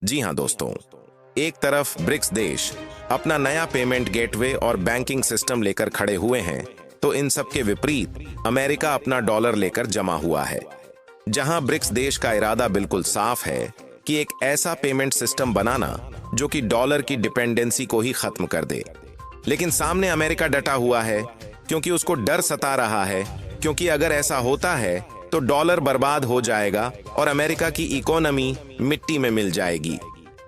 जी हां दोस्तों, एक तरफ ब्रिक्स देश अपना नया पेमेंट गेटवे और बैंकिंग सिस्टम लेकर खड़े हुए हैं, तो इन सब के विपरीत अमेरिका अपना डॉलर लेकर जमा हुआ है। जहां ब्रिक्स देश का इरादा बिल्कुल साफ है कि एक ऐसा पेमेंट सिस्टम बनाना जो कि डॉलर की डिपेंडेंसी को ही खत्म कर दे, लेकिन सामने अमेरिका डटा हुआ है क्योंकि उसको डर सता रहा है, क्योंकि अगर ऐसा होता है तो डॉलर बर्बाद हो जाएगा और अमेरिका की इकोनॉमी मिट्टी में मिल जाएगी।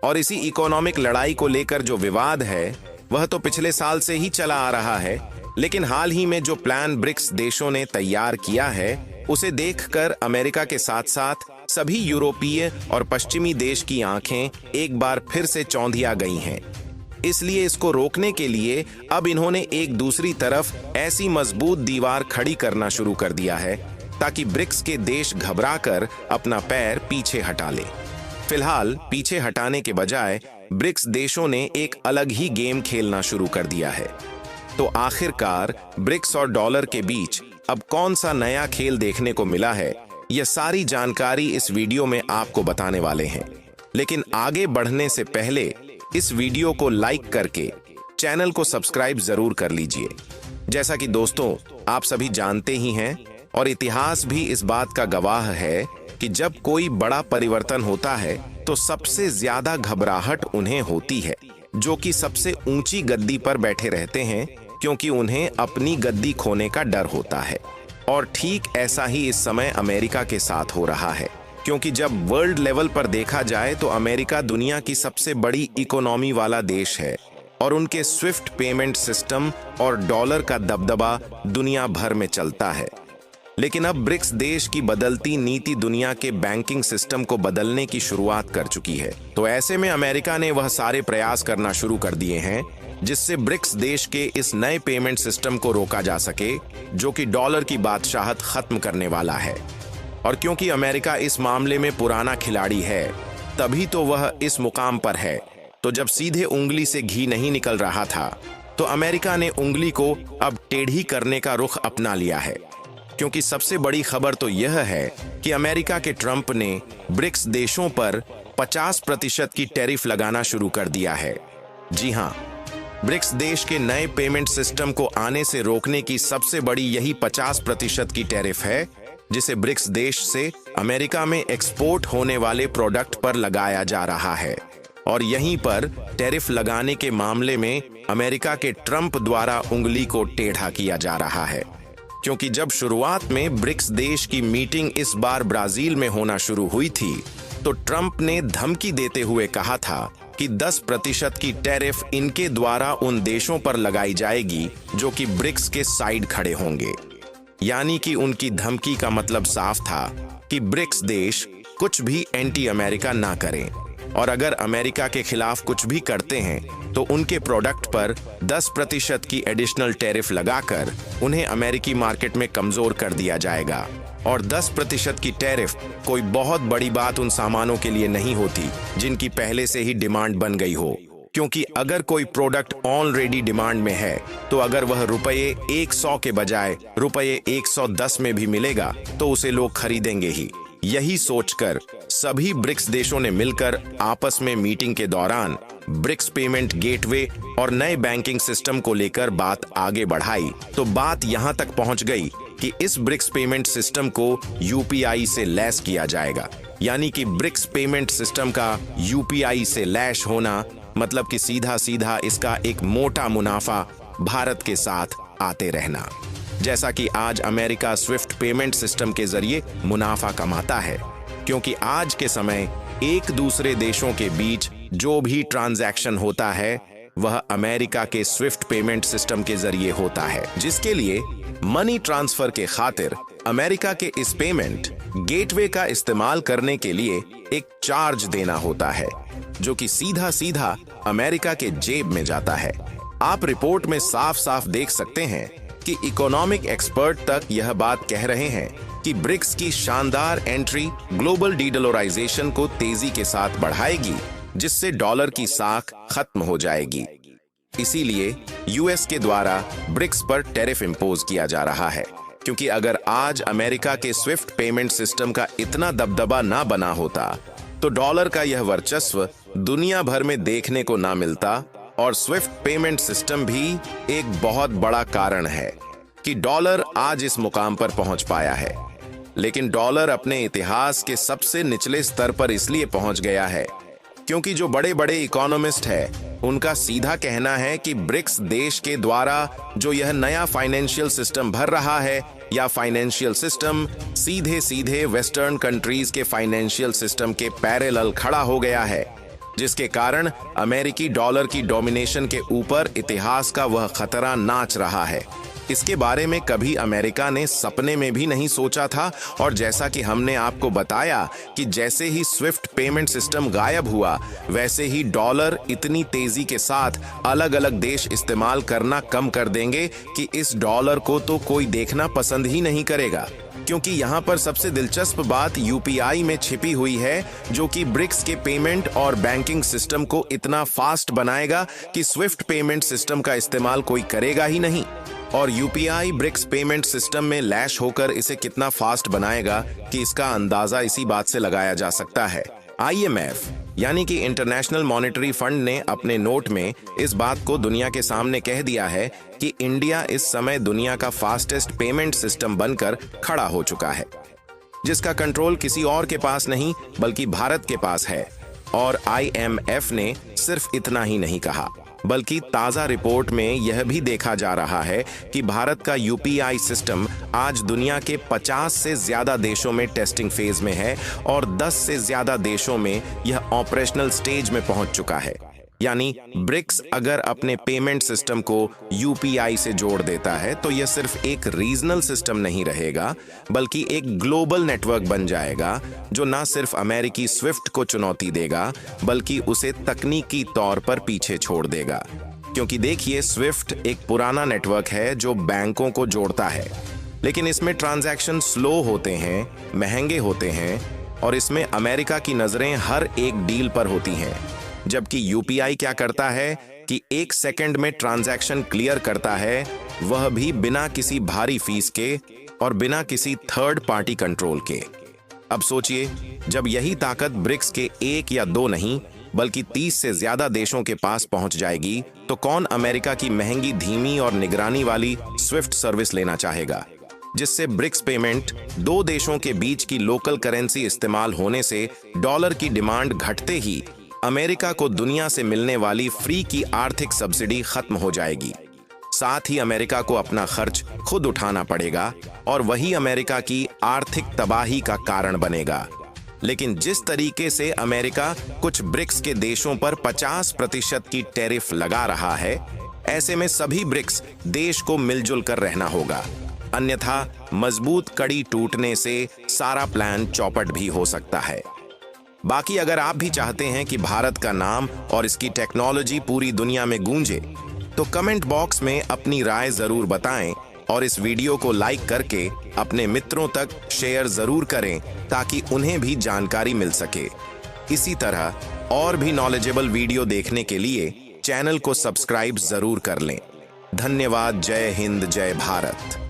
और इसी इकोनॉमिक लड़ाई को लेकर जो विवाद है वह तो पिछले साल से ही चला आ रहा है, लेकिन हाल ही में जो प्लान ब्रिक्स देशों ने तैयार किया है उसे देखकर अमेरिका के साथ साथ सभी यूरोपीय और पश्चिमी देश की आंखें एक बार फिर से चौंधिया गई हैं। इसलिए इसको रोकने के लिए अब इन्होंने एक दूसरी तरफ ऐसी मजबूत दीवार खड़ी करना शुरू कर दिया है ताकि ब्रिक्स के देश घबराकर अपना पैर पीछे हटा ले। फिलहाल पीछे हटाने के बजाय ब्रिक्स देशों ने एक अलग ही गेम खेलना शुरू कर दिया है। तो आखिरकार ब्रिक्स और डॉलर के बीच अब कौन सा नया खेल देखने को मिला है, यह सारी जानकारी इस वीडियो में आपको बताने वाले हैं। लेकिन आगे बढ़ने से पहले इस वीडियो को लाइक करके चैनल को सब्सक्राइब जरूर कर लीजिए। जैसा कि दोस्तों आप सभी जानते ही हैं और इतिहास भी इस बात का गवाह है कि जब कोई बड़ा परिवर्तन होता है तो सबसे ज्यादा घबराहट उन्हें होती है जो कि सबसे ऊंची गद्दी पर बैठे रहते हैं, क्योंकि उन्हें अपनी गद्दी खोने का डर होता है। और ठीक ऐसा ही इस समय अमेरिका के साथ हो रहा है, क्योंकि जब वर्ल्ड लेवल पर देखा जाए तो अमेरिका दुनिया की सबसे बड़ी इकोनॉमी वाला देश है और उनके स्विफ्ट पेमेंट सिस्टम और डॉलर का दबदबा दुनिया भर में चलता है। लेकिन अब ब्रिक्स देश की बदलती नीति दुनिया के बैंकिंग सिस्टम को बदलने की शुरुआत कर चुकी है। तो ऐसे में अमेरिका ने वह सारे प्रयास करना शुरू कर दिए हैं जिससे ब्रिक्स देश के इस नए पेमेंट सिस्टम को रोका जा सके जो कि डॉलर की बादशाहत खत्म करने वाला है। और क्योंकि अमेरिका इस मामले में पुराना खिलाड़ी है, तभी तो वह इस मुकाम पर है। तो जब सीधे उंगली से घी नहीं निकल रहा था तो अमेरिका ने उंगली को अब टेढ़ी करने का रुख अपना लिया है, क्योंकि सबसे बड़ी खबर तो यह है कि अमेरिका के ट्रंप ने ब्रिक्स देशों पर 50% की टैरिफ लगाना शुरू कर दिया है। जी हां, ब्रिक्स देश के नए पेमेंट सिस्टम को आने से रोकने की सबसे बड़ी यही 50% की टैरिफ है जिसे ब्रिक्स देश से अमेरिका में एक्सपोर्ट होने वाले प्रोडक्ट पर लगाया जा रहा है। और यहीं पर टैरिफ लगाने के मामले में अमेरिका के ट्रंप द्वारा उंगली को टेढ़ा किया जा रहा है, क्योंकि जब शुरुआत में ब्रिक्स देश की मीटिंग इस बार ब्राजील में होना शुरू हुई थी तो ट्रंप ने धमकी देते हुए कहा था कि 10% की टैरिफ इनके द्वारा उन देशों पर लगाई जाएगी जो कि ब्रिक्स के साइड खड़े होंगे। यानी कि उनकी धमकी का मतलब साफ था कि ब्रिक्स देश कुछ भी एंटी अमेरिका ना करें, और अगर अमेरिका के खिलाफ कुछ भी करते हैं तो उनके प्रोडक्ट पर 10% की एडिशनल टैरिफ लगाकर उन्हें अमेरिकी मार्केट में कमजोर कर दिया जाएगा। और 10% की टैरिफ कोई बहुत बड़ी बात उन सामानों के लिए नहीं होती जिनकी पहले से ही डिमांड बन गई हो, क्योंकि अगर कोई प्रोडक्ट ऑलरेडी डिमांड में है तो अगर वह रुपये 100 के बजाय रुपये 110 में भी मिलेगा तो उसे लोग खरीदेंगे ही। यही सोचकर सभी ब्रिक्स देशों ने मिलकर आपस में मीटिंग के दौरान ब्रिक्स पेमेंट गेटवे और नए बैंकिंग सिस्टम को लेकर बात आगे बढ़ाई। तो बात यहां तक पहुंच गई कि इस ब्रिक्स पेमेंट सिस्टम को यूपीआई से लैस किया जाएगा। यानी कि ब्रिक्स पेमेंट सिस्टम का यूपीआई से लैस होना मतलब कि सीधा सीधा इसका एक मोटा मुनाफा भारत के साथ आते रहना। जैसा कि आज अमेरिका स्विफ्ट पेमेंट सिस्टम के जरिए मुनाफा कमाता है, क्योंकि आज के समय एक दूसरे देशों के बीच जो भी ट्रांजैक्शन होता है वह अमेरिका के स्विफ्ट पेमेंट सिस्टम के जरिए होता है, जिसके लिए मनी ट्रांसफर के खातिर अमेरिका के इस पेमेंट गेटवे का इस्तेमाल करने के लिए एक चार्ज देना होता है जो कि सीधा सीधा अमेरिका के जेब में जाता है। आप रिपोर्ट में साफ साफ देख सकते हैं कि इकोनॉमिक एक्सपर्ट तक यह बात कह रहे हैं कि ब्रिक्स की शानदार एंट्री ग्लोबल डीडोलराइजेशन को तेजी के साथ बढ़ाएगी, जिससे डॉलर की साख खत्म हो जाएगी। इसीलिए यूएस के द्वारा ब्रिक्स पर टैरिफ इंपोज किया जा रहा है, क्योंकि अगर आज अमेरिका के स्विफ्ट पेमेंट सिस्टम का इतना दबदबा ना बना होता तो डॉलर का यह वर्चस्व दुनिया भर में देखने को ना मिलता और स्विफ्ट पेमेंट सिस्टम भी एक बहुत बड़ा कारण है कि डॉलर आज इस मुकाम पर पहुंच पाया है। लेकिन डॉलर अपने इतिहास के सबसे निचले स्तर पर इसलिए पहुंच गया है क्योंकि जो बड़े बड़े इकोनॉमिस्ट हैं, उनका सीधा कहना है कि ब्रिक्स देश के द्वारा जो यह नया फाइनेंशियल सिस्टम भर रहा है, या फाइनेंशियल सिस्टम सीधे सीधे वेस्टर्न कंट्रीज के फाइनेंशियल सिस्टम के पैरेलल खड़ा हो गया है, जिसके कारण अमेरिकी डॉलर की डोमिनेशन के ऊपर इतिहास का वह खतरा नाच रहा है। इसके बारे में कभी अमेरिका ने सपने में भी नहीं सोचा था। और जैसा कि हमने आपको बताया कि जैसे ही स्विफ्ट पेमेंट सिस्टम गायब हुआ, वैसे ही डॉलर इतनी तेजी के साथ अलग अलग देश इस्तेमाल करना कम कर देंगे कि इस डॉलर को तो कोई देखना पसंद ही नहीं करेगा। क्योंकि यहाँ पर सबसे दिलचस्प बात यूपीआई में छिपी हुई है, जो कि ब्रिक्स के पेमेंट और बैंकिंग सिस्टम को इतना फास्ट बनाएगा कि स्विफ्ट पेमेंट सिस्टम का इस्तेमाल कोई करेगा ही नहीं। और यूपीआई ब्रिक्स पेमेंट सिस्टम में लैश होकर इसे कितना फास्ट बनाएगा कि इसका अंदाजा इसी बात से लगाया जा सकता है। आईएमएफ यानी कि इंटरनेशनल मॉनेटरी फंड ने अपने नोट में इस बात को दुनिया के सामने कह दिया है कि इंडिया इस समय दुनिया का फास्टेस्ट पेमेंट सिस्टम बनकर खड़ा हो चुका है, जिसका कंट्रोल किसी और के पास नहीं बल्कि भारत के पास है। और आईएमएफ ने सिर्फ इतना ही नहीं कहा, बल्कि ताजा रिपोर्ट में यह भी देखा जा रहा है कि भारत का यूपीआई सिस्टम आज दुनिया के 50 से ज्यादा देशों में टेस्टिंग फेज में है और 10 से ज्यादा देशों में यह ऑपरेशनल स्टेज में पहुंच चुका है। यानी ब्रिक्स अगर अपने पेमेंट सिस्टम को यूपीआई से जोड़ देता है तो यह सिर्फ एक रीजनल सिस्टम नहीं रहेगा, बल्कि एक ग्लोबल नेटवर्क बन जाएगा, जो न सिर्फ अमेरिकी स्विफ्ट को चुनौती देगा बल्कि उसे तकनीकी तौर पर पीछे छोड़ देगा। क्योंकि देखिए, स्विफ्ट एक पुराना नेटवर्क है जो बैंकों को जोड़ता है, लेकिन इसमें ट्रांजैक्शन स्लो होते हैं, महंगे होते हैं और इसमें अमेरिका की नजरें हर एक डील पर होती हैं। जबकि यूपीआई क्या करता है कि 1 सेकंड में ट्रांजैक्शन क्लियर करता है, वह भी बिना किसी भारी फीस के और बिना किसी थर्ड पार्टी कंट्रोल के। अब सोचिए, जब यही ताकत ब्रिक्स के 1 या 2 नहीं बल्कि 30 से ज्यादा देशों के पास पहुंच जाएगी, तो कौन अमेरिका की महंगी, धीमी और निगरानी वाली स्विफ्ट सर्विस लेना चाहेगा, जिससे ब्रिक्स पेमेंट 2 देशों के बीच की लोकल करेंसी इस्तेमाल होने से डॉलर की डिमांड घटते ही अमेरिका को दुनिया से मिलने वाली फ्री की आर्थिक सब्सिडी खत्म हो जाएगी। साथ ही अमेरिका को अपना खर्च खुद उठाना पड़ेगा और वही अमेरिका की आर्थिक तबाही का कारण बनेगा। लेकिन जिस तरीके से अमेरिका कुछ ब्रिक्स के देशों पर 50% की टैरिफ लगा रहा है, ऐसे में सभी ब्रिक्स देश को मिलजुल कर रहना होगा, अन्यथा मजबूत कड़ी टूटने से सारा प्लान चौपट भी हो सकता है। बाकी अगर आप भी चाहते हैं कि भारत का नाम और इसकी टेक्नोलॉजी पूरी दुनिया में गूंजे, तो कमेंट बॉक्स में अपनी राय जरूर बताएं और इस वीडियो को लाइक करके अपने मित्रों तक शेयर जरूर करें ताकि उन्हें भी जानकारी मिल सके। इसी तरह और भी नॉलेजेबल वीडियो देखने के लिए चैनल को सब्सक्राइब जरूर कर लें। धन्यवाद। जय हिंद, जय भारत।